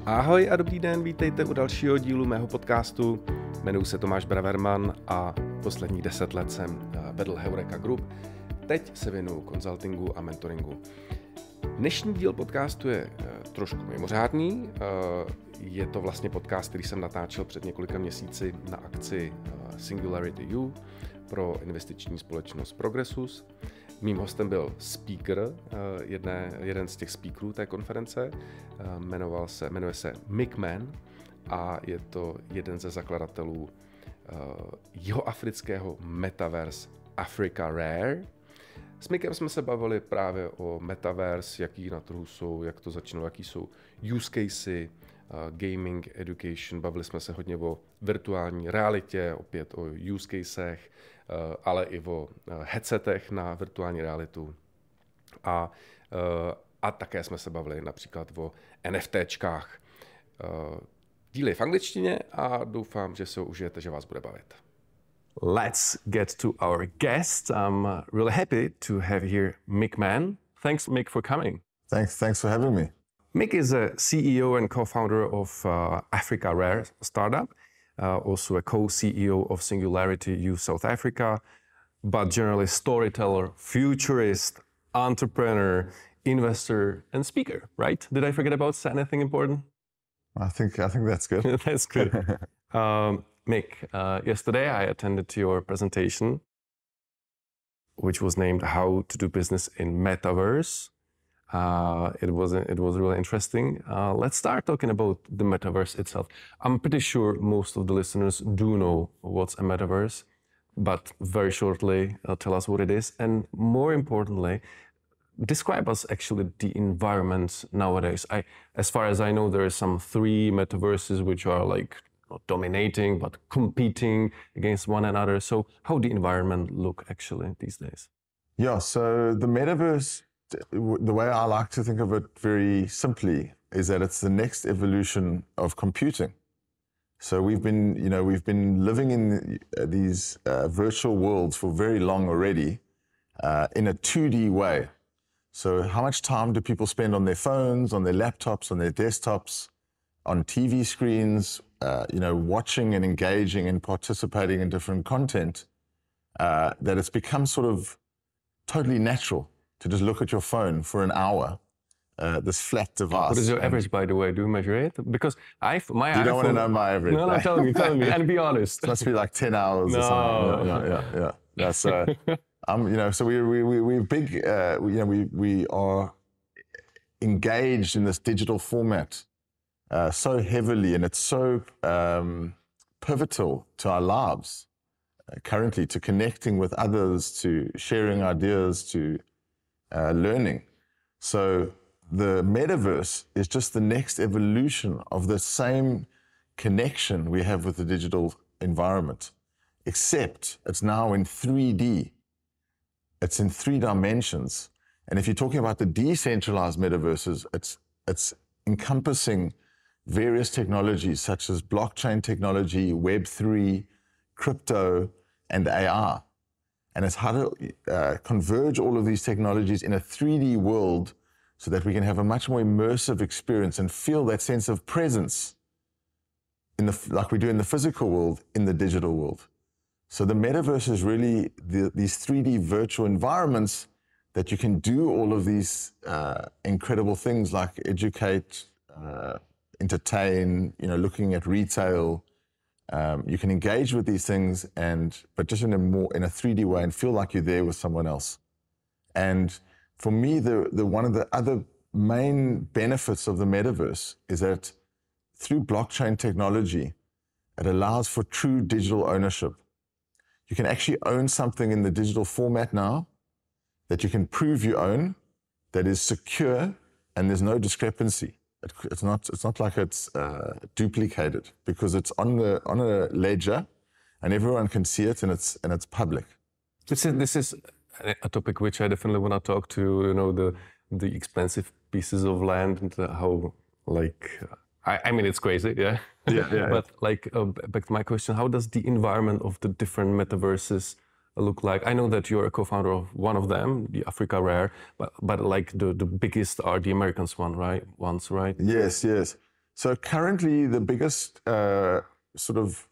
Ahoj a dobrý den, vítejte u dalšího dílu mého podcastu. Jmenuji se Tomáš Braverman a posledních 10 let jsem vedl Heureka Group. Teď se věnuju konzultingu a mentoringu. Dnešní díl podcastu je trošku mimořádný. Je to vlastně podcast, který jsem natáčel před několika měsíci na akci SingularityU pro investiční společnost Progresus. Mým hostem byl speaker, jeden z těch speakerů té konference, jmenuje se Mann a je to jeden ze zakladatelů Jihoafrického Metaverse Africarare. S Micem jsme se bavili právě o Metaverse, jaký na trhu jsou, jak to začínalo, jaký jsou use casey, gaming, education. Bavili jsme se hodně o virtuální realitě, opět o use casech, ale i o headsetech na virtuální realitu. A také jsme se bavili například o NFTčkách. Díl je v angličtině a doufám, že se ho užijete, že vás bude bavit. Let's get to our guest. I'm really happy to have here Mann. Thanks, Mick, for coming. Thanks for having me. Mick is a CEO and co-founder of Africarare startup, also a co-CEO of SingularityU South Africa, but generally storyteller, futurist, entrepreneur, investor, and speaker, right? Did I forget about anything important? I think that's good. That's good. Mick, yesterday I attended your presentation, which was named "How to Do Business in Metaverse." It was really interesting. Let's start talking about the Metaverse itself. I'm pretty sure most of the listeners do know what's a Metaverse, but very shortly, tell us what it is, and more importantly, describe us actually the environment nowadays. As far as I know, there are some 3 metaverses which are like not dominating, but competing against one another. So how the environment look actually these days? Yeah, so the Metaverse, the way I like to think of it very simply is that it's the next evolution of computing. So we've been living in these virtual worlds for very long already in a 2D way. So how much time do people spend on their phones, on their laptops, on their desktops, on TV screens, watching and engaging and participating in different content, that it's become sort of totally natural to just look at your phone for an hour, this flat device. What is your average, by the way? Do you measure it? Because my You don't want to know my average. No, tell me, and be honest. It must be like 10 hours or something. Yeah. That's so we're big. We are engaged in this digital format so heavily, and it's so pivotal to our lives currently, to connecting with others, to sharing ideas, to learning. So the Metaverse is just the next evolution of the same connection we have with the digital environment, except it's now in 3D. It's in 3 dimensions. And if you're talking about the decentralized metaverses, it's encompassing various technologies such as blockchain technology, Web3, crypto, and AI. And it's how to converge all of these technologies in a 3D world so that we can have a much more immersive experience and feel that sense of presence like we do in the physical world, in the digital world. So the Metaverse is really these 3D virtual environments that you can do all of these incredible things like educate, entertain, looking at retail. You can engage with these things, but just in a 3D way, and feel like you're there with someone else. And for me, one of the other main benefits of the Metaverse is that through blockchain technology, it allows for true digital ownership. You can actually own something in the digital format now that you can prove you own, that is secure, and there's no discrepancy. It's not like it's duplicated, because it's on a ledger, and everyone can see it, and it's public. This is a topic which I definitely want to talk to. The expensive pieces of land and how I mean it's crazy, yeah. Yeah. But back to my question, how does the environment of the different metaverses look like? I know that you're a co-founder of one of them, the Africarare, but like the biggest are the Americans right? Yes. So currently the biggest sort of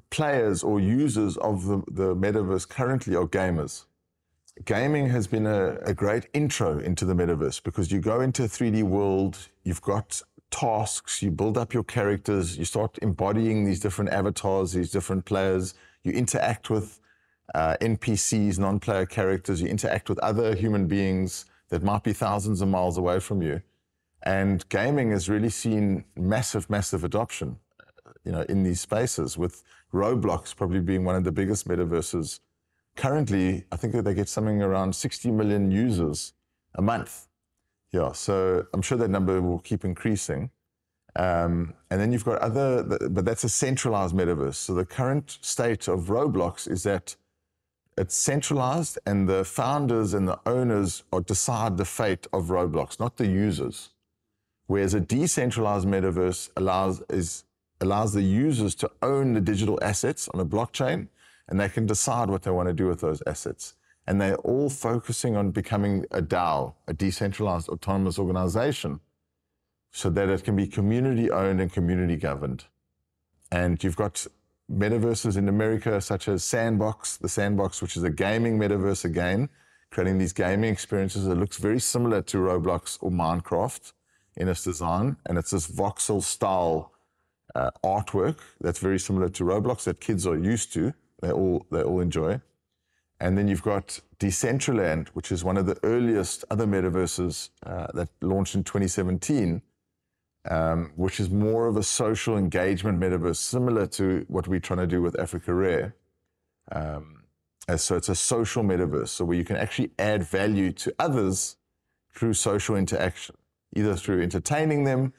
players or users of the metaverse currently are gamers. Gaming has been a great intro into the metaverse because you go into a 3D world, you've got tasks, you build up your characters, you start embodying these different avatars, these different players, you interact with NPCs, non-player characters, you interact with other human beings that might be thousands of miles away from you. And gaming has really seen massive, massive adoption, in these spaces, with Roblox probably being one of the biggest metaverses. Currently, I think that they get something around 60 million users a month. Yeah, so I'm sure that number will keep increasing. And then you've got but that's a centralized metaverse. So the current state of Roblox is that it's centralized and the founders and the owners decide the fate of Roblox, not the users. Whereas a decentralized metaverse allows the users to own the digital assets on a blockchain, and they can decide what they want to do with those assets. And they're all focusing on becoming a DAO, a decentralized autonomous organization, so that it can be community owned and community governed. And you've got metaverses in America such as the Sandbox, which is a gaming metaverse again, creating these gaming experiences that looks very similar to Roblox or Minecraft in its design. And it's this voxel style artwork that's very similar to Roblox that kids are used to. They all enjoy. And then you've got Decentraland, which is one of the earliest other metaverses that launched in 2017, which is more of a social engagement metaverse, similar to what we're trying to do with Africarare. So it's a social metaverse, so where you can actually add value to others through social interaction, either through entertaining them,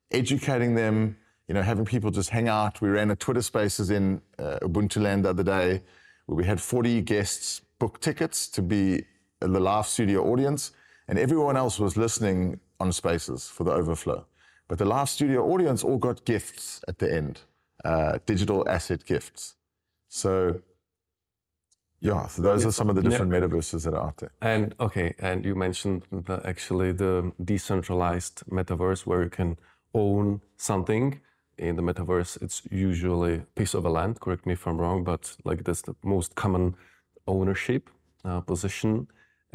educating them, having people just hang out. We ran a Twitter Spaces in Ubuntu Land the other day, where we had 40 guests book tickets to be the live studio audience, and everyone else was listening on Spaces for the overflow. But the live studio audience all got gifts at the end, digital asset gifts. So, so those are some of the different metaverses that are out there. And and you mentioned actually the decentralized metaverse where you can own something. In the metaverse, it's usually a piece of a land, correct me if I'm wrong, but like that's the most common ownership position.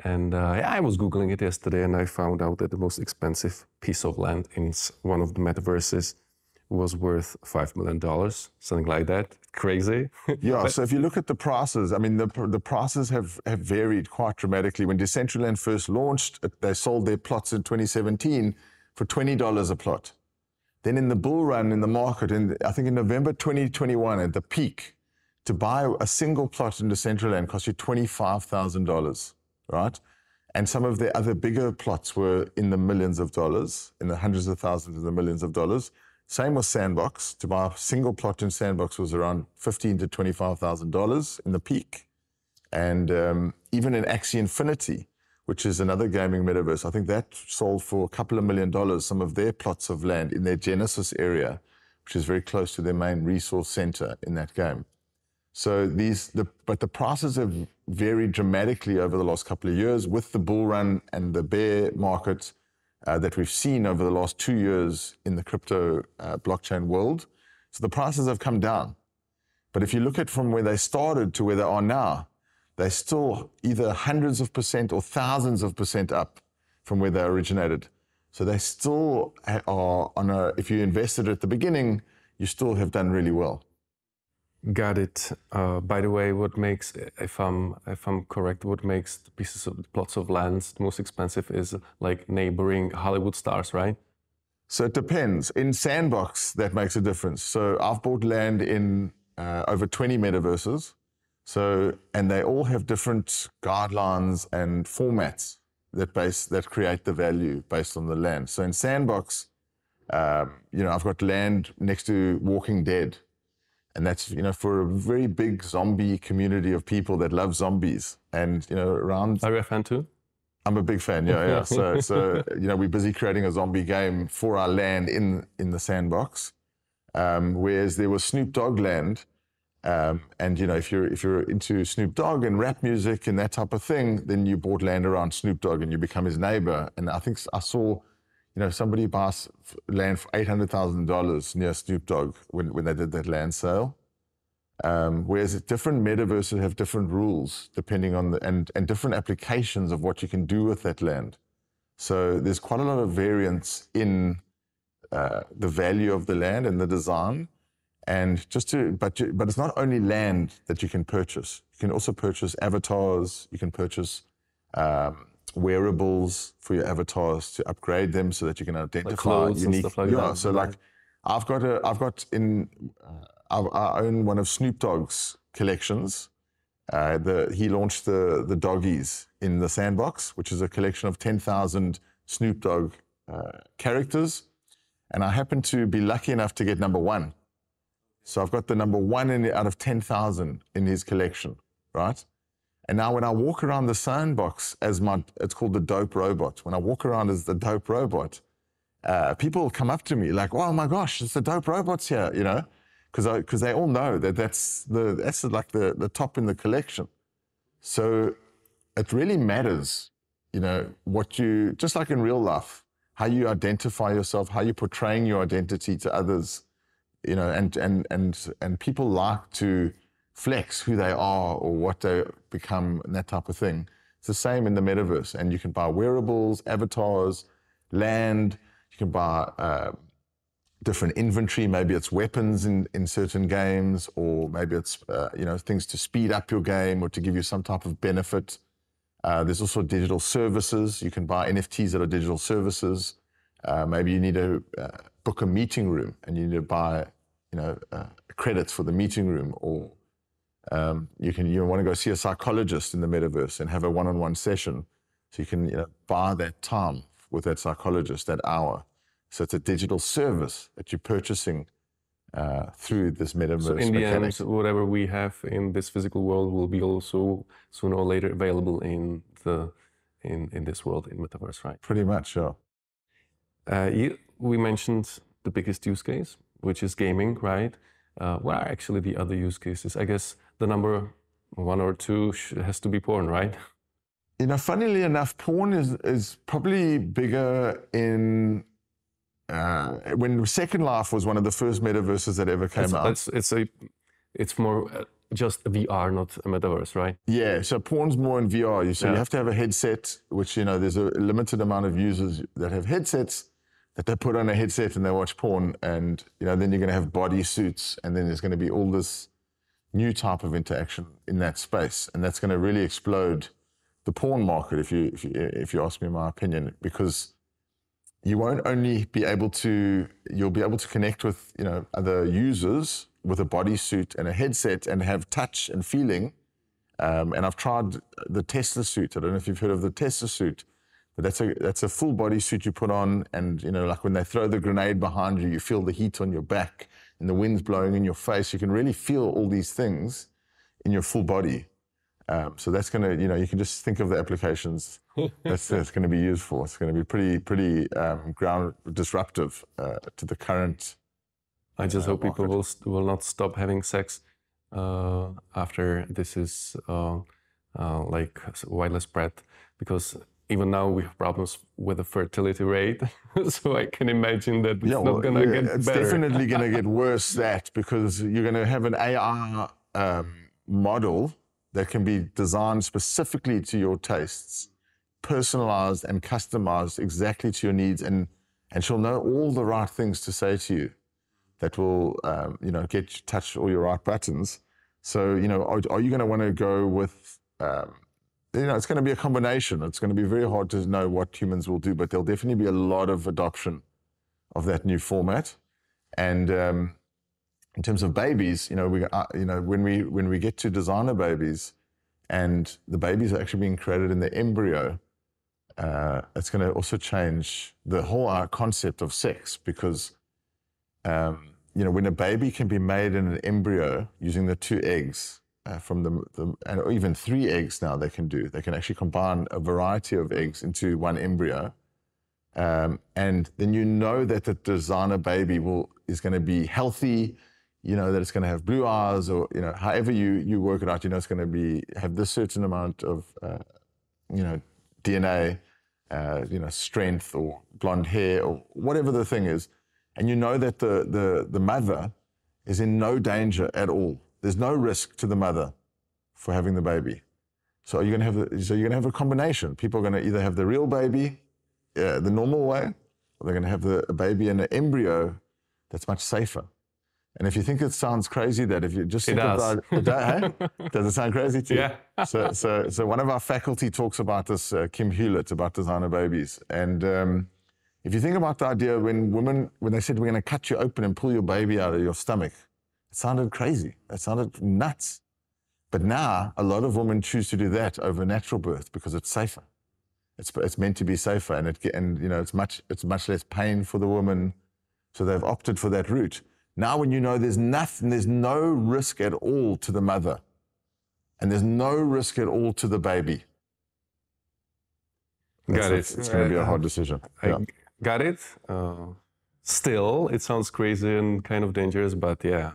And I was Googling it yesterday and I found out that the most expensive piece of land in one of the metaverses was worth $5 million, something like that. Crazy. Yeah, so if you look at the prices, I mean, the prices have varied quite dramatically. When Decentraland first launched, they sold their plots in 2017 for $20 a plot. Then in the bull run in the market, I think in November 2021, at the peak, to buy a single plot in Decentraland cost you $25,000, right? And some of the other bigger plots were in the millions of dollars, in the hundreds of thousands of the millions of dollars. Same with Sandbox. To buy a single plot in Sandbox was around $15,000 to $25,000 in the peak. And even in Axie Infinity, which is another gaming metaverse, I think that sold for a couple of $1 million, some of their plots of land in their Genesis area, which is very close to their main resource center in that game. So but the prices have varied dramatically over the last couple of years with the bull run and the bear market that we've seen over the last 2 years in the crypto blockchain world. So the prices have come down. But if you look at from where they started to where they are now, they're still either hundreds of percent or thousands of percent up from where they originated. So they still are if you invested at the beginning, you still have done really well. Got it. By the way, what makes, if I'm correct, what makes the plots of lands the most expensive is like neighboring Hollywood stars, right? So it depends. In Sandbox, that makes a difference. So I've bought land in over 20 metaverses. And they all have different guidelines and formats that create the value based on the land. So in Sandbox, I've got land next to Walking Dead. And that's, for a very big zombie community of people that love zombies. And, around... Are you a fan too? I'm a big fan, yeah. So we're busy creating a zombie game for our land in the Sandbox. Whereas there was Snoop Dogg land. And if you're into Snoop Dogg and rap music and that type of thing, then you bought land around Snoop Dogg and you become his neighbor. And I think I saw, somebody buys land for $800,000 near Snoop Dogg when they did that land sale. Whereas different metaverses have different rules depending on and different applications of what you can do with that land. So there's quite a lot of variance in the value of the land and the design. And but it's not only land that you can purchase. You can also purchase avatars. You can purchase wearables for your avatars to upgrade them so that you can identify like unique. Stuff like yeah. that. So like, I own one of Snoop Dogg's collections. He launched the Doggies in the Sandbox, which is a collection of 10,000 Snoop Dogg characters. And I happen to be lucky enough to get number 1. So I've got the number 1 out of 10,000 in his collection, right? And now when I walk around the Sandbox it's called the Dope Robot. When I walk around as the Dope Robot, people come up to me like, "Oh my gosh, it's the Dope Robots here," because they all know that's like the top in the collection. So it really matters, what you, just like in real life, how you identify yourself, how you're portraying your identity to others, and people like to flex who they are or what they become and that type of thing. It's the same in the metaverse, and you can buy wearables, avatars, land. You can buy different inventory. Maybe it's weapons in certain games, or maybe it's things to speed up your game or to give you some type of benefit. There's also digital services. You can buy NFTs that are digital services. Maybe you need to book a meeting room and you need to buy credits for the meeting room, or you want to go see a psychologist in the metaverse and have a one-on-one session. So you can buy that time with that psychologist, that hour. So it's a digital service that you're purchasing through this metaverse. So in mechanics. the end, whatever we have in this physical world will be also sooner or later available in this world, in Metaverse, right? Pretty much, yeah. We mentioned the biggest use case, which is gaming, right? What are actually the other use cases? I guess the number 1 or 2 has to be porn, right? Funnily enough, porn is probably bigger in when Second Life was one of the first metaverses that ever came out. It's more just VR, not a metaverse, right? Yeah, so porn's more in VR. So you have to have a headset, which, there's a limited amount of users that have headsets that they put on a headset and they watch porn, and, then you're going to have body suits, and then there's going to be all this new type of interaction in that space. And that's going to really explode the porn market, if you ask me my opinion, because you won't only be able to, you'll be able to connect with, other users with a bodysuit and a headset and have touch and feeling. And I've tried the Tesla suit. I don't know if you've heard of the Tesla suit, but that's a full body suit you put on, and, like when they throw the grenade behind you, you feel the heat on your back and the wind's blowing in your face. You can really feel all these things in your full body. So that's going to, you can just think of the applications that's going to be used for. It's going to be pretty ground disruptive to the current. I just hope people will not stop having sex after this is like widely spread, because even now we have problems with the fertility rate. So I can imagine that it's not going to get better. It's definitely going to get worse, because you're going to have an AI model that can be designed specifically to your tastes, personalized and customized exactly to your needs, and she'll know all the right things to say to you that will, get you touch all your right buttons. So, are you going to want to go with, it's going to be a combination. It's going to be very hard to know what humans will do, but there'll definitely be a lot of adoption of that new format. And in terms of babies, when we get to designer babies, and the babies are actually being created in the embryo, it's going to also change the whole concept of sex, because when a baby can be made in an embryo using the 2 eggs from and even 3 eggs now they can actually combine a variety of eggs into one embryo, and then that the designer baby is going to be healthy. That it's going to have blue eyes, or, however you work it out, it's going to have this certain amount of, DNA strength or blonde hair or whatever the thing is, and you know that the mother is in no danger at all. There's no risk to the mother for having the baby. So you're going to have a combination. People are going to either have the real baby, the normal way, or they're going to have a baby in an embryo that's much safer. And if you think it sounds crazy, that if you just think about it, hey? Does it sound crazy to you? Yeah. So one of our faculty talks about this, Kim Hewlett, about designer babies. And if you think about the idea when they said we're going to cut you open and pull your baby out of your stomach, it sounded crazy. It sounded nuts. But now a lot of women choose to do that over natural birth because it's safer. It's meant to be safer, and it's much less pain for the woman. So they've opted for that route. Now when you know there's no risk at all to the mother, and there's no risk at all to the baby. Got it. It's going to be a hard decision. I got it. Still, it sounds crazy and kind of dangerous, but yeah,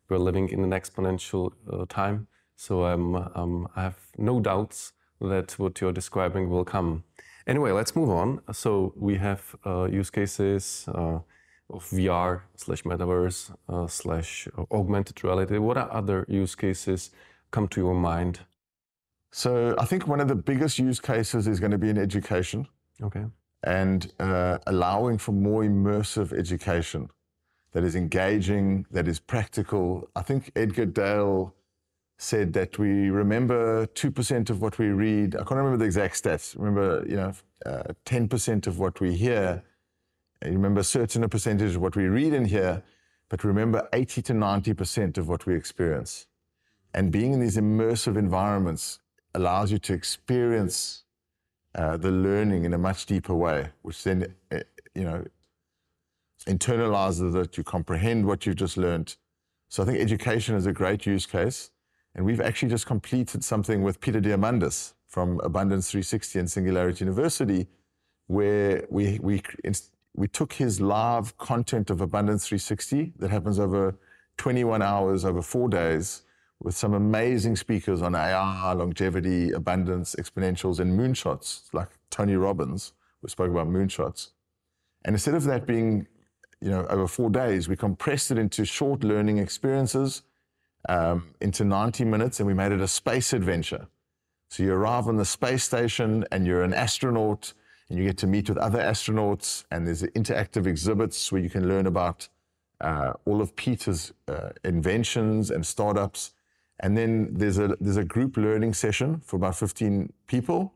we're living in an exponential time. So I have no doubts that what you're describing will come. Anyway, let's move on. So we have use cases of VR/Metaverse / augmented reality. What are other use cases come to your mind? So I think one of the biggest use cases is going to be in education. Okay. And allowing for more immersive education that is engaging, that is practical. I think Edgar Dale said that we remember 2% of what we read. I can't remember the exact stats. Remember, 10% of what we hear. You remember a certain percentage of what we read and hear, but remember 80 to 90% of what we experience. And being in these immersive environments allows you to experience the learning in a much deeper way, which then, internalizes it, you comprehend what you've just learned. So I think education is a great use case. And we've actually just completed something with Peter Diamandis from Abundance 360 and Singularity University, where we took his live content of Abundance 360 that happens over 21 hours, over 4 days, with some amazing speakers on AI, longevity, abundance, exponentials, and moonshots, like Tony Robbins, who spoke about moonshots. And instead of that being, over 4 days, we compressed it into short learning experiences, into 90 minutes, and we made it a space adventure. So you arrive on the space station and you're an astronaut, and you get to meet with other astronauts, and there's interactive exhibits where you can learn about all of Peter's inventions and startups. And then there's a group learning session for about 15 people.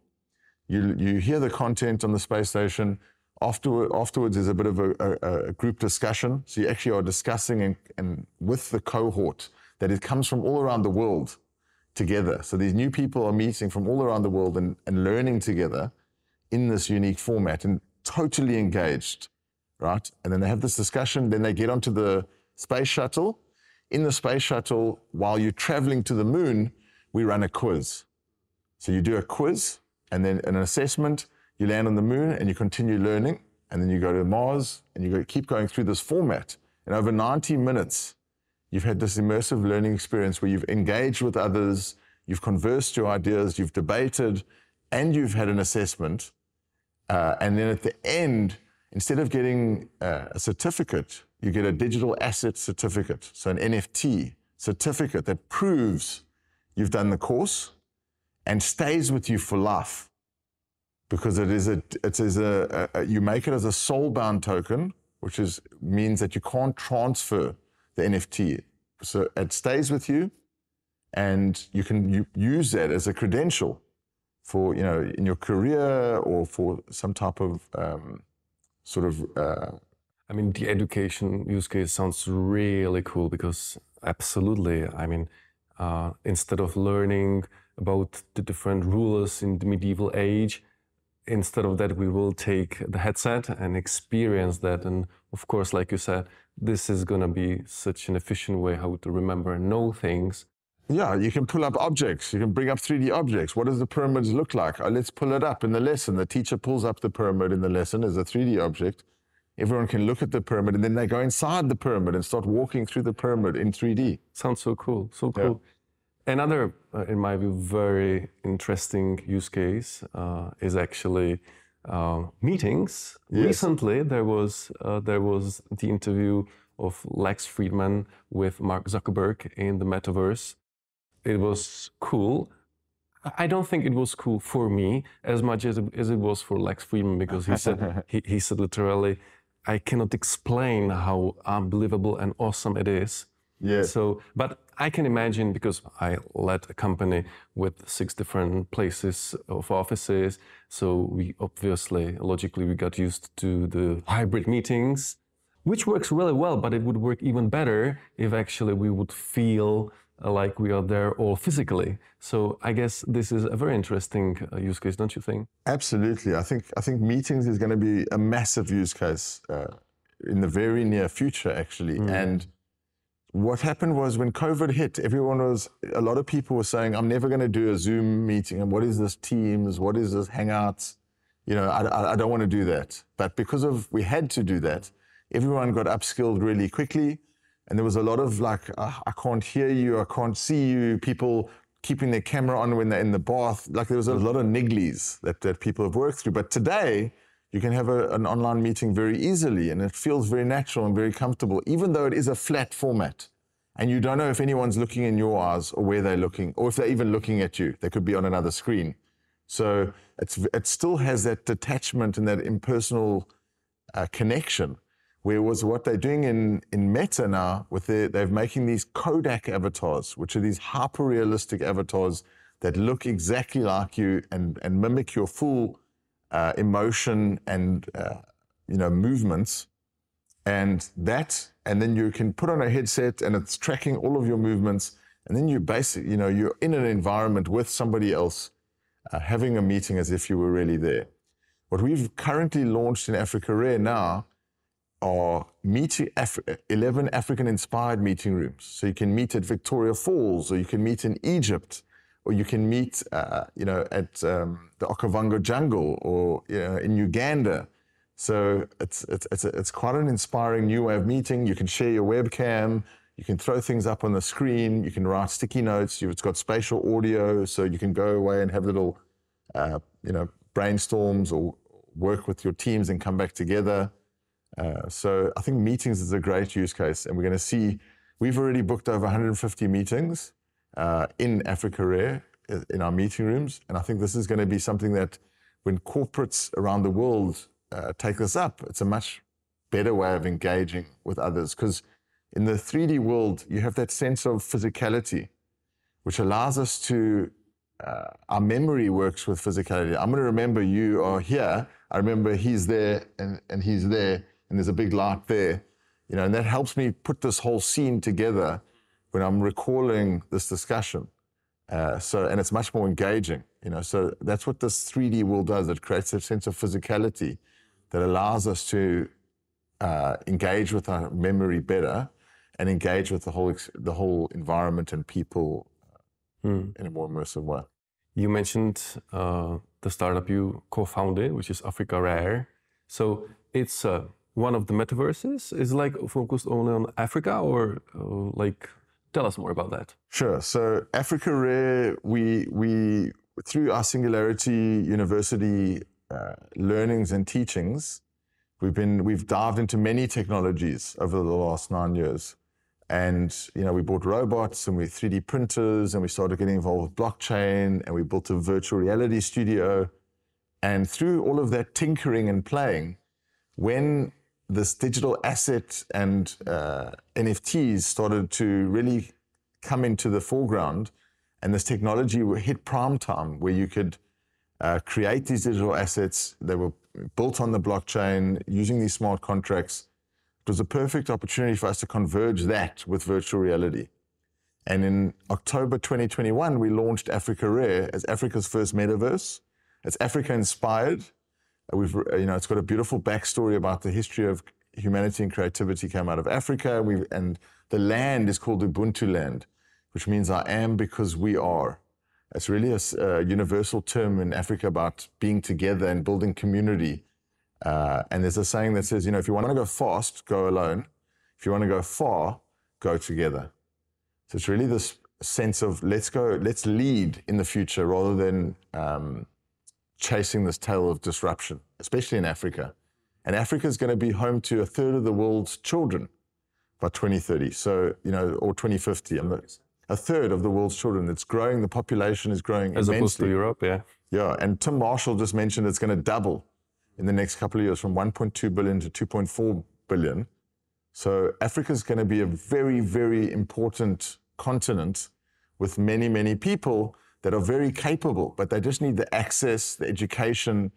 You hear the content on the space station. Afterwards, there's a bit of a group discussion. So you actually are discussing and with the cohort that it comes from all around the world together. So these new people are meeting from all around the world and learning together in this unique format and totally engaged, right? And then they have this discussion. Then they get onto the space shuttle. In the space shuttle, while you're traveling to the moon, we run a quiz. So you do a quiz and then an assessment. You land on the moon and you continue learning, and then you go to Mars and you keep going through this format. And over 90 minutes, you've had this immersive learning experience where you've engaged with others, you've conversed your ideas, you've debated, and you've had an assessment. And then at the end, instead of getting a certificate, you get a digital asset certificate, so an NFT certificate that proves you've done the course and stays with you for life. Because you make it as a soul-bound token, which means that you can't transfer the NFT. So it stays with you, and you can use that as a credential for, in your career or for some type of the education use case sounds really cool because absolutely, instead of learning about the different rulers in the medieval age, instead of that, we will take the headset and experience that. And of course, like you said, this is going to be such an efficient way how to remember and know things. Yeah, you can pull up objects. You can bring up 3D objects. What does the pyramids look like? Let's pull it up in the lesson. The teacher pulls up the pyramid in the lesson as a 3D object. Everyone can look at the pyramid, and then they go inside the pyramid and start walking through the pyramid in 3D. Sounds so cool, so cool. Yeah. Another, in my view, very interesting use case is actually meetings. Yes. Recently, there was the interview of Lex Friedman with Mark Zuckerberg in the Metaverse. It was cool. I don't think it was cool for me as much as it was for Lex Friedman, because he said he said literally, I cannot explain how unbelievable and awesome it is. Yes. So, but I can imagine, because I led a company with 6 different places of offices. So we obviously, logically, we got used to the hybrid meetings, which works really well, but it would work even better if actually we would feel like we are there all physically. So I guess this is a very interesting use case, don't you think? Absolutely. I think meetings is going to be a massive use case in the very near future, actually. And what happened was, when COVID hit, a lot of people were saying, I'm never going to do a Zoom meeting. And what is this Teams? What is this Hangouts? You know, I don't want to do that. But because we had to do that, everyone got upskilled really quickly. And there was a lot of like, I can't hear you, I can't see you, people keeping their camera on when they're in the bath. Like, there was a lot of nigglies that people have worked through. But today, you can have an online meeting very easily, and it feels very natural and very comfortable, even though it is a flat format. And you don't know if anyone's looking in your eyes or where they're looking, or if they're even looking at you. They could be on another screen. So it still has that detachment and that impersonal connection. Whereas what they're doing in Meta now, they're making these Kodak avatars, which are these hyper-realistic avatars that look exactly like you and mimic your full emotion and movements. And then you can put on a headset and it's tracking all of your movements. And then you're in an environment with somebody else, having a meeting as if you were really there. What we've currently launched in Africarare now are 11 African-inspired meeting rooms. So you can meet at Victoria Falls, or you can meet in Egypt, or you can meet, at the Okavango jungle, or in Uganda. So it's quite an inspiring new way of meeting. You can share your webcam, you can throw things up on the screen, you can write sticky notes. It's got spatial audio, so you can go away and have little, brainstorms or work with your teams and come back together. So I think meetings is a great use case, and we're going to see, we've already booked over 150 meetings in Africarare in our meeting rooms. And I think this is going to be something that when corporates around the world take this up, it's a much better way of engaging with others. Because in the 3D world, you have that sense of physicality, which allows us to, our memory works with physicality. I'm going to remember you are here. I remember he's there and he's there, and there's a big light there, and that helps me put this whole scene together when I'm recalling this discussion. And it's much more engaging, so that's what this 3D world does. It creates a sense of physicality that allows us to engage with our memory better and engage with the whole environment and people in a more immersive way. You mentioned the startup you co-founded, which is Africarare. So it's one of the metaverses. Is like focused only on Africa, or tell us more about that. Sure. So Africarare, we through our Singularity University learnings and teachings, we've dived into many technologies over the last 9 years. And, we bought robots and 3D printers, and we started getting involved with blockchain, and we built a virtual reality studio. And through all of that tinkering and playing, when this digital asset and NFTs started to really come into the foreground, and this technology hit prime time, where you could create these digital assets. They were built on the blockchain using these smart contracts. It was a perfect opportunity for us to converge that with virtual reality. And in October 2021, we launched Africarare as Africa's first metaverse. It's Africa-inspired. It's got a beautiful backstory about the history of humanity and creativity came out of Africa. And the land is called Ubuntu land, which means I am because we are. It's really a universal term in Africa about being together and building community. And there's a saying that says, if you want to go fast, go alone. If you want to go far, go together. So it's really this sense of let's lead in the future rather than chasing this tail of disruption, especially in Africa. And Africa is going to be home to a third of the world's children by 2030. So, or 2050. A third of the world's children. It's growing. The population is growing as immensely. Opposed to Europe, yeah. Yeah, and Tim Marshall just mentioned it's going to double in the next couple of years from 1.2 billion to 2.4 billion. So Africa is going to be a very, very important continent with many, many people that are very capable, but they just need the access, the education,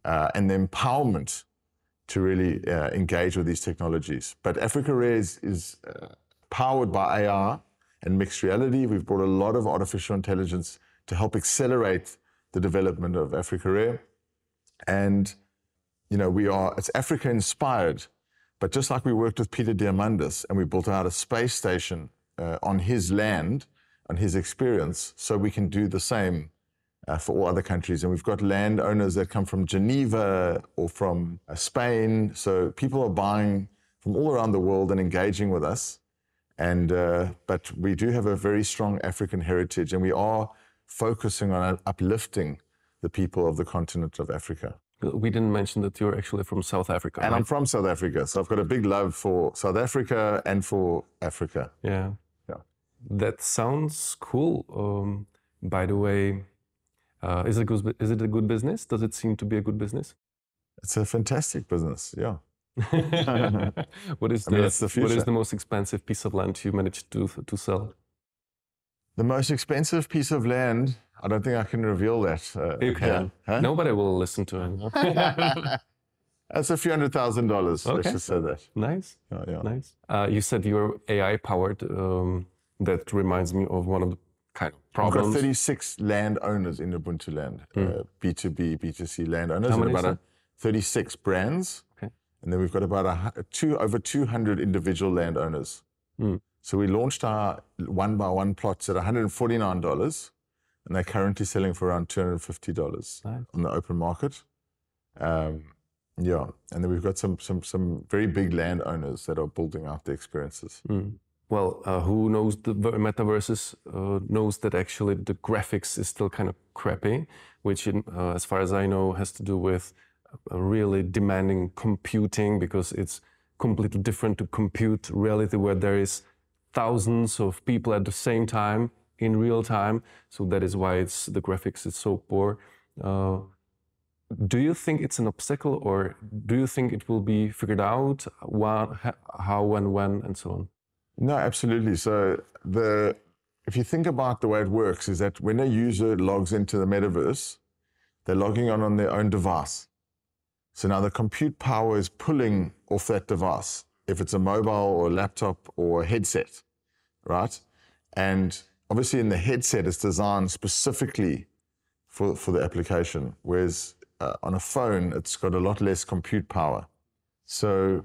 and the empowerment to really engage with these technologies. But Africarare is powered by AR and mixed reality. We've brought a lot of artificial intelligence to help accelerate the development of Africarare. And, it's Africa inspired, but just like we worked with Peter Diamandis and we built out a space station on his land, on his experience, so we can do the same for all other countries. And we've got landowners that come from Geneva or from Spain. So people are buying from all around the world and engaging with us. And but we do have a very strong African heritage, and we are focusing on uplifting the people of the continent of Africa. We didn't mention that you're actually from South Africa. And right? I'm from South Africa, so I've got a big love for South Africa and for Africa. Yeah. That sounds cool. By the way, is it a good business? Does it seem to be a good business? It's a fantastic business, yeah. What is the most expensive piece of land you managed to sell? The most expensive piece of land, I don't think I can reveal that. You can. Huh? Nobody will listen to it. That's a few $100,000. Okay. Let's just say that. Nice. Yeah. Nice. You said you're AI powered. That reminds me of one of the kind of problems. We've got 36 landowners in Ubuntu land, B2B, B2C landowners. How many? About 36 brands. Okay. And then we've got about over 200 individual landowners. So we launched our one-by-one plots at $149, and they're currently selling for around $250 on the open market. And then we've got some very big landowners that are building out the experiences. Well, who knows the metaverses knows that actually the graphics is still kind of crappy, which as far as I know has to do with really demanding computing, because it's completely different to compute reality where there is thousands of people at the same time in real time. So that is why the graphics is so poor. Do you think it's an obstacle, or do you think it will be figured out how and when and so on? No, absolutely. So if you think about the way it works, is that when a user logs into the metaverse, they're logging on their own device. So now the compute power is pulling off that device, if it's a mobile or a laptop or a headset, right? And obviously in the headset, it's designed specifically for the application, whereas on a phone, it's got a lot less compute power. So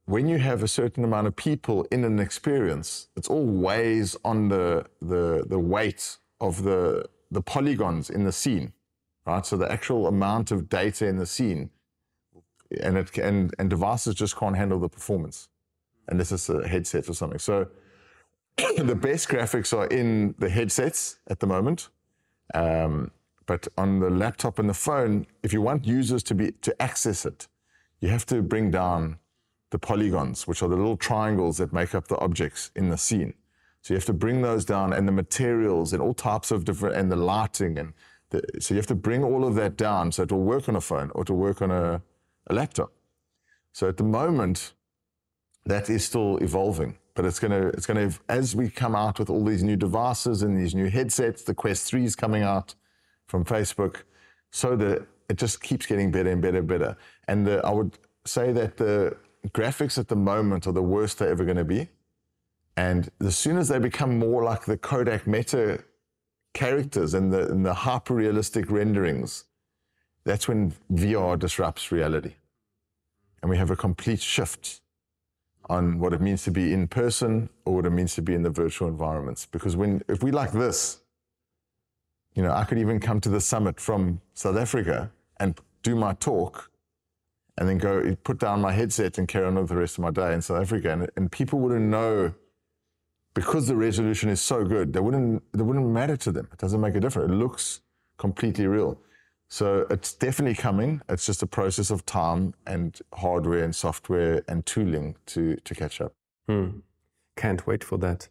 when you have a certain amount of people in an experience, it's all weighs on the weight of the polygons in the scene, right? So the actual amount of data in the scene, and devices just can't handle the performance unless it's a headset or something. So the best graphics are in the headsets at the moment, but on the laptop and the phone, if you want users to access it, you have to bring down the polygons, which are the little triangles that make up the objects in the scene. So you have to bring those down, and the materials and all types of different, and the lighting, so you have to bring all of that down so it will work on a phone or to work on a laptop. So at the moment, that is still evolving, but it's gonna as we come out with all these new devices and these new headsets, the Quest 3 is coming out from Facebook, so that it just keeps getting better and better and better. And I would say that the graphics at the moment are the worst they're ever going to be. And as soon as they become more like the Kodak Meta characters and the hyper-realistic renderings, that's when VR disrupts reality. And we have a complete shift on what it means to be in person or what it means to be in the virtual environments. Because if we like this, I could even come to the summit from South Africa and do my talk and then go put down my headset and carry on with the rest of my day in South Africa. And people wouldn't know, because the resolution is so good, it wouldn't matter to them. It doesn't make a difference. It looks completely real. So it's definitely coming. It's just a process of time and hardware and software and tooling to catch up. Can't wait for that.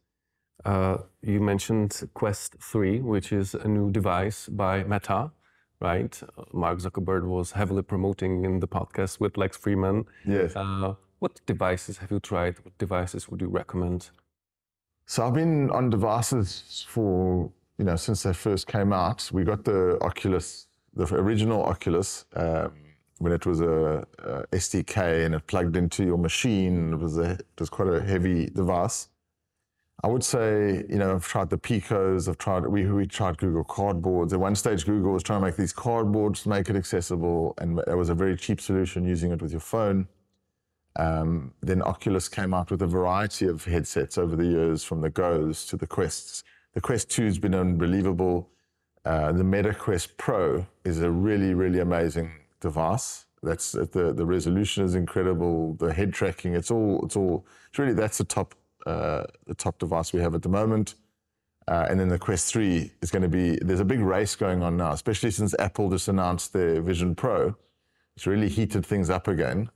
You mentioned Quest 3, which is a new device by Meta, right? Mark Zuckerberg was heavily promoting in the podcast with Lex Freeman. Yes. What devices have you tried? What devices would you recommend? So I've been on devices for, since they first came out. We got the Oculus, the original Oculus, when it was a SDK and it plugged into your machine. It was quite a heavy device. I would say, I've tried the Picos. We tried Google Cardboards. At one stage, Google was trying to make these cardboards to make it accessible, and it was a very cheap solution using it with your phone. Then Oculus came out with a variety of headsets over the years, from the Go's to the Quests. The Quest 2 has been unbelievable. The Meta Quest Pro is a really, really amazing device. That's the resolution is incredible. The head tracking, that's the top device we have at the moment. And then the Quest 3 is going to be, there's a big race going on now, especially since Apple just announced their Vision Pro. It's really heated things up again.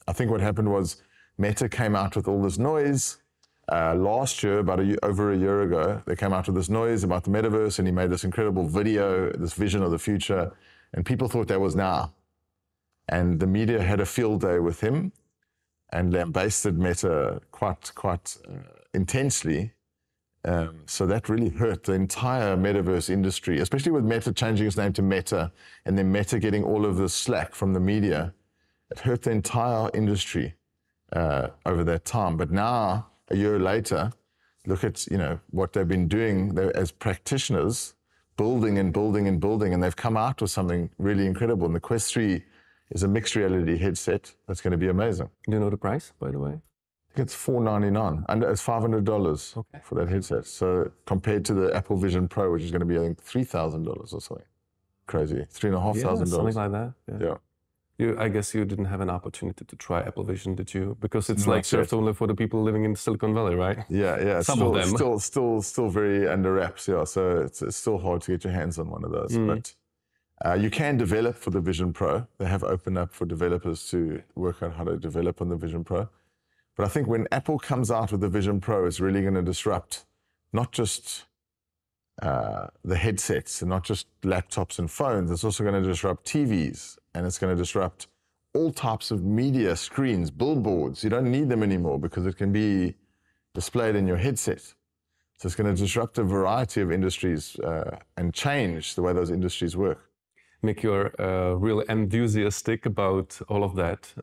I think what happened was Meta came out with all this noise last year, over a year ago. They came out with this noise about the Metaverse, and he made this incredible video, this vision of the future, and people thought that was now. And the media had a field day with him and lambasted Meta quite intensely. So that really hurt the entire Metaverse industry, especially with Meta changing its name to Meta, and then Meta getting all of the slack from the media. It hurt the entire industry over that time. But now, a year later, look at what they've been doing as practitioners, building and building and building, and they've come out with something really incredible. And the Quest 3 is a mixed reality headset that's going to be amazing. Do you know the price, by the way? I think it's $499, and it's $500 for that headset. So compared to the Apple Vision Pro, which is going to be, I think, $3,000 or something. Crazy, $3,500. Yeah, something like that. Yeah. I guess you didn't have an opportunity to try Apple Vision, did you? Because it's Not like served only for the people living in Silicon Valley, right? Yeah. Some of them. Still very under wraps. Yeah, so it's still hard to get your hands on one of those. But you can develop for the Vision Pro. They have opened up for developers to work out how to develop on the Vision Pro. But I think when Apple comes out with the Vision Pro, it's really going to disrupt not just the headsets and not just laptops and phones. It's also going to disrupt TVs, and it's going to disrupt all types of media screens, billboards. You don't need them anymore because it can be displayed in your headset. So it's going to disrupt a variety of industries and change the way those industries work. Mick, you're really enthusiastic about all of that.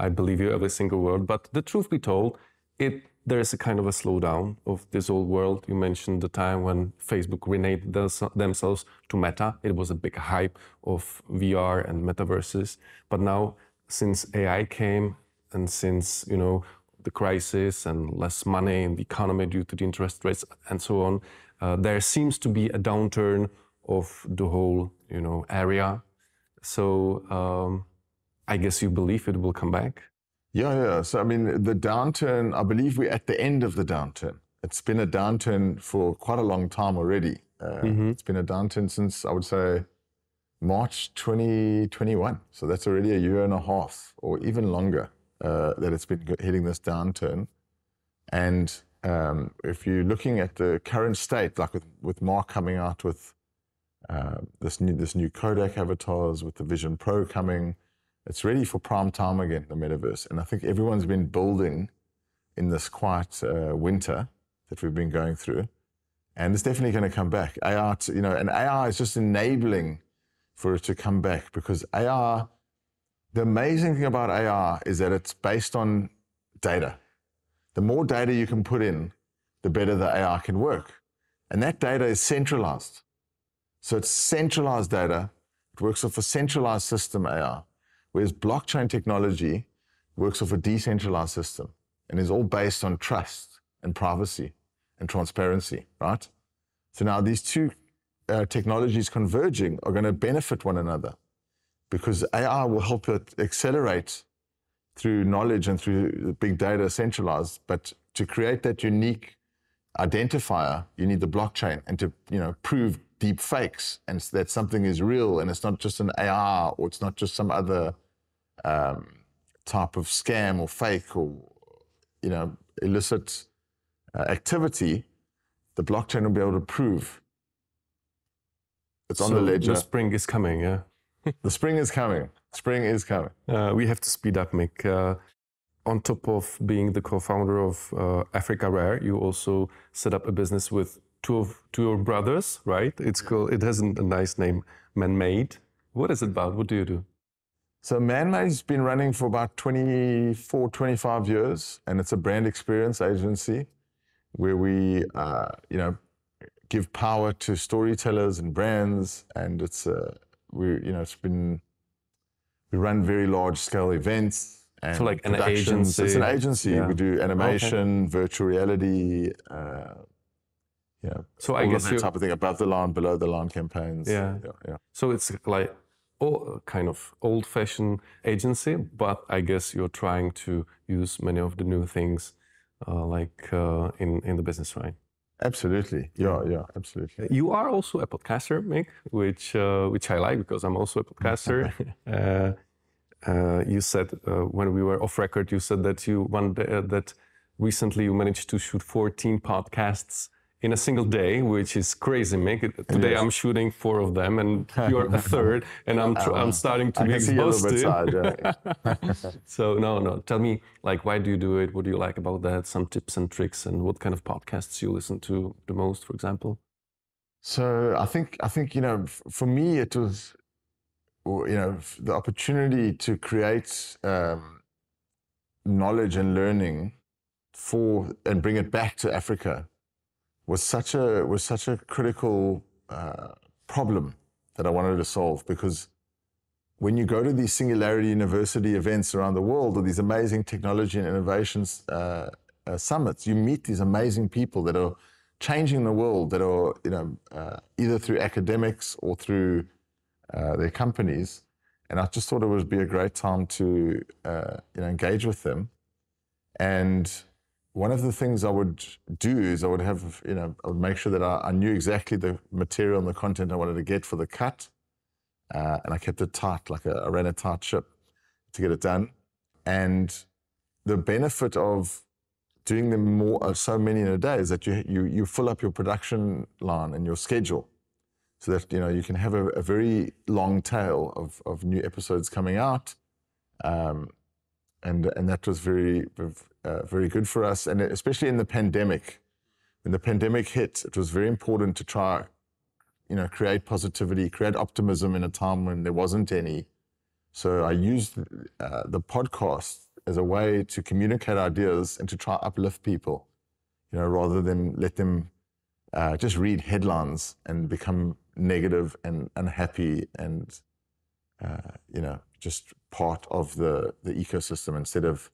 I believe you every single word. But the truth be told, there is a kind of a slowdown of this old world. You mentioned the time when Facebook renamed themselves to Meta. It was a big hype of VR and metaverses. But now, since AI came and since, the crisis and less money in the economy due to the interest rates and so on, there seems to be a downturn of the whole, area. So I guess you believe it will come back? Yeah. So, the downturn, I believe we're at the end of the downturn. It's been a downturn for quite a long time already. It's been a downturn since, I would say, March 2021. So that's already a year and a half or even longer that it's been hitting this downturn. And if you're looking at the current state, like with Mark coming out with this new Kodak avatars, with the Vision Pro coming, it's ready for prime time again, the Metaverse. And I think everyone's been building in this quiet winter that we've been going through. And it's definitely going to come back. AI, and AI is just enabling for it to come back, because AI, the amazing thing about AI is that it's based on data. The more data you can put in, the better the AI can work. And that data is centralized. So it's centralized data. It works off a centralized system, AI. Whereas blockchain technology works off a decentralized system and is all based on trust and privacy and transparency, right? So now these two technologies converging are going to benefit one another, because AI will help it accelerate through knowledge and through the big data centralized. But to create that unique identifier, you need the blockchain, and to prove deep fakes and that something is real and it's not just an AR or it's not just some other type of scam or fake or, illicit activity, the blockchain will be able to prove it's on the ledger. The spring is coming, yeah? The spring is coming. Spring is coming. We have to speed up, Mick. On top of being the co-founder of Africarare, you also set up a business with two of your brothers, right? It's called. It has a nice name, Man. What is it about? What do you do? So Man's been running for about 24, 25 years, and it's a brand experience agency where we, give power to storytellers and brands, and we run very large-scale events. And so like an agency? It's an agency. Yeah. We do animation, virtual reality, so I guess that type of thing, above the line, below the line campaigns. Yeah. So it's like kind of old-fashioned agency, but I guess you're trying to use many of the new things in the business, right? Absolutely. Yeah, absolutely. You are also a podcaster, Mick, which I like because I'm also a podcaster. You said when we were off record, you said that that recently you managed to shoot 14 podcasts in a single day, which is crazy, Mick. Today I'm shooting 4 of them, and you're a third, and I'm starting to be exhausted. So no. Tell me, why do you do it? What do you like about that? Some tips and tricks, and what kind of podcasts you listen to the most, for example? So I think for me it was, the opportunity to create knowledge and learning and bring it back to Africa was such a critical problem that I wanted to solve, because when you go to these Singularity University events around the world, or these amazing technology and innovations summits, you meet these amazing people that are changing the world, that are either through academics or through their companies. And I just thought it would be a great time to engage with them. And one of the things I would do is I would make sure that I knew exactly the material and the content I wanted to get for the cut. And I kept it tight, I ran a tight ship to get it done. And the benefit of doing them so many in a day is that you fill up your production line and your schedule, so that you can have a very long tail of new episodes coming out. And that was very good for us, and especially in the pandemic. When the pandemic hit, it was very important to try, create positivity, create optimism in a time when there wasn't any. So I used the podcast as a way to communicate ideas and to try uplift people, rather than let them just read headlines and become negative and unhappy and just part of the ecosystem instead of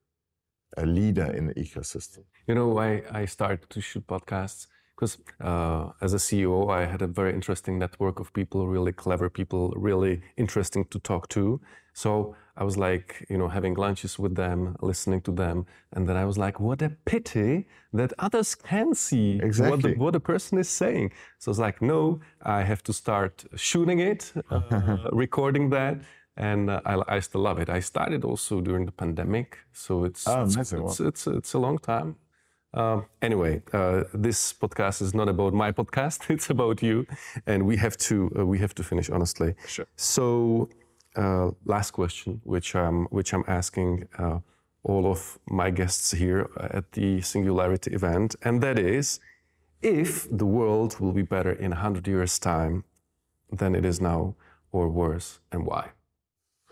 a leader in the ecosystem. Why I started to shoot podcasts? Because as a CEO, I had a very interesting network of people, really clever people, really interesting to talk to. So I was having lunches with them, listening to them. And then I was like, what a pity that others can see exactly what a person is saying. So I was like, no, I have to start shooting it, recording that. And I still love it. I started also during the pandemic. So it's a long time. Anyway, this podcast is not about my podcast; it's about you, and we have to finish honestly. Sure. So, last question, which I'm asking all of my guests here at the Singularity event, and that is, if the world will be better in 100 years' time than it is now, or worse, and why?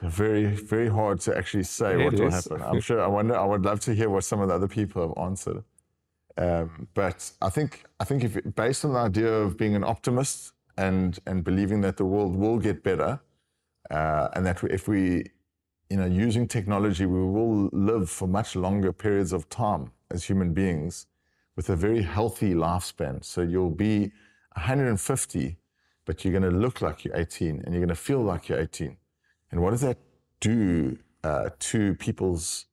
Very, very hard to actually say what will happen. I'm sure. I would love to hear what some of the other people have answered. But I think if based on the idea of being an optimist and believing that the world will get better, and that if we, using technology, we will live for much longer periods of time as human beings with a very healthy lifespan. So you'll be 150, but you're going to look like you're 18 and you're going to feel like you're 18. And what does that do to people's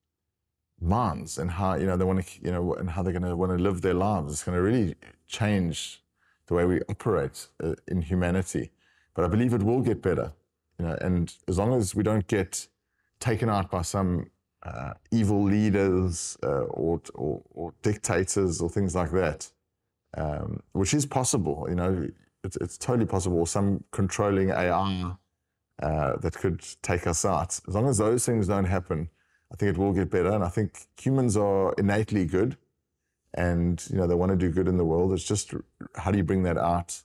minds and how they want to, and how they're going to want to live their lives? It's going to really change the way we operate in humanity. But I believe it will get better, you know, and as long as we don't get taken out by some evil leaders or dictators or things like that, which is possible, you know, it's totally possible. Some controlling AI that could take us out. As long as those things don't happen, I think it will get better. And I think humans are innately good, and you know they want to do good in the world. It's just how do you bring that out,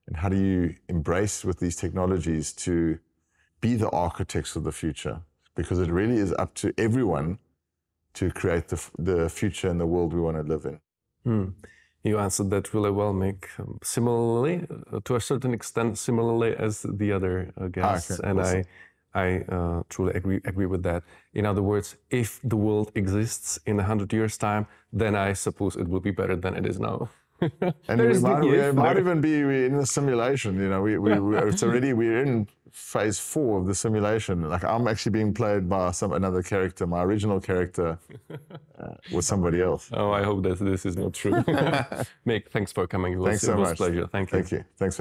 and how do you embrace with these technologies to be the architects of the future? Because it really is up to everyone to create the future and the world we want to live in. You answered that really well, Mick. Similarly, to a certain extent, similarly as the other guests, okay, and awesome. I truly agree with that. In other words, if the world exists in 100 years' time, then I suppose it will be better than it is now. And we might even be in a simulation. You know, we're in phase 4 of the simulation. Like I'm actually being played by another character. My original character was somebody else. Oh, I hope that this is not true. Mick, thanks for coming. It was a pleasure. Thank you. Thank you. Thanks for